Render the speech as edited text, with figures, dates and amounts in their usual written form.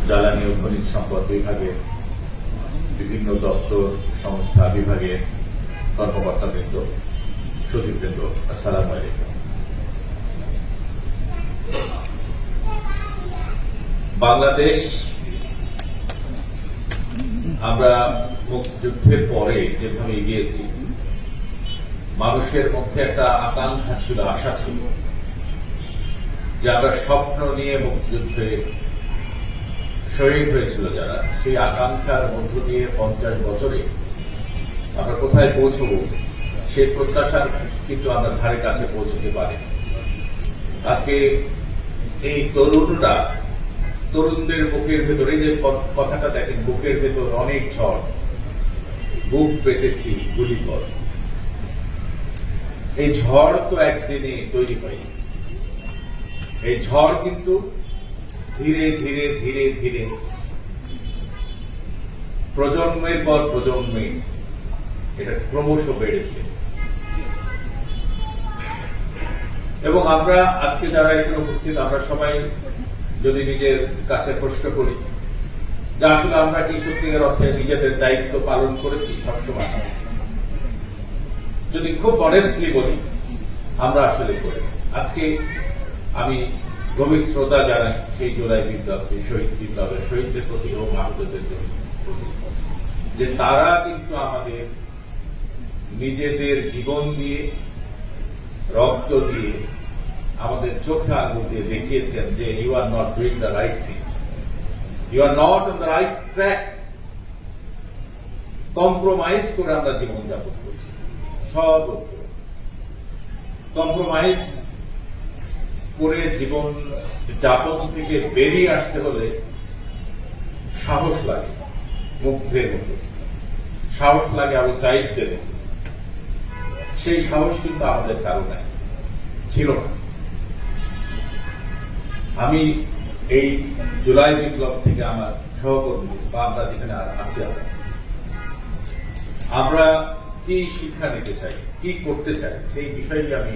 জ্বালানি ও খনিজ সম্পদ বিভাগের বিভিন্ন দপ্তর সংস্থা বিভাগের কর্মকর্তাবৃন্দ, সচিববৃন্দ, আসসালামু আলাইকুম। বাংলাদেশ আমরা মুক্তিযুদ্ধের পরে যেভাবে এগিয়েছি, মানুষের মধ্যে একটা আকাঙ্ক্ষা ছিল, আশা ছিল যে আমরা স্বপ্ন নিয়ে মুক্তিযুদ্ধে শহীদ হয়েছিল যারা, সেই আকাঙ্ক্ষার মধ্য দিয়ে 50 বছরে আমরা কোথায় পৌঁছব সেই প্রত্যাশার কিন্তু আমরা ধারে কাছে পৌঁছতে পারি। আজকে এই তরুণদের বুকের ভেতরে যে কথাটা দেখেন, বুকের ভেতর অনেক ঝড়, বুক পেতেছি গুলি কর। এই ঝড় তো একদিনে তৈরি হয়নি, এই ঝড় কিন্তু ধীরে ধীরে ধীরে ধীরে প্রজন্মের পর প্রজন্মে এটা ক্রমশ বেড়েছে। এবং আমরা আজকে যারা এখানে উপস্থিত, আমরা সবাই যদি নিজের কাছে প্রশ্ন করি যে আসলে আমরা কি সত্যিকার অর্থে নিজেদের দায়িত্ব পালন করেছি সবসময়, যদি খুব অনেস্টলি বলি আমরা আসলে করি। আজকে আমি গভীর শ্রদ্ধা জানাই সেই জুলাই বিপ্লবকে, শহীদ বিপ্লবের শহীদদের প্রতি এবং আহতদের প্রতি, যে তারা কিন্তু আমাদের নিজেদের জীবন দিয়ে, রক্ত দিয়ে, আমাদের চোখে আঙুল দিয়ে দেখিয়েছেন যে you are not doing the right thing, you are not on the right track. Compromise করে আমরা জীবনযাপন করছি, সর্বত্র কম্প্রোমাইজ করে জীবন যাপন থেকে বেরিয়ে আসতে হলে সাহস লাগে, মুগ্ধের মতো সাহস লাগে, আবু সাঈদদের মতো। সেই সাহস কিন্তু আমাদের কারো নাই, ছিল না। আমি এই জুলাই বিপ্লব থেকে আমার সহকর্মী বা আমরা যেখানে আছি, আমরা কি শিক্ষা নিতে চাই, কি করতে চাই, সেই বিষয়ে আমি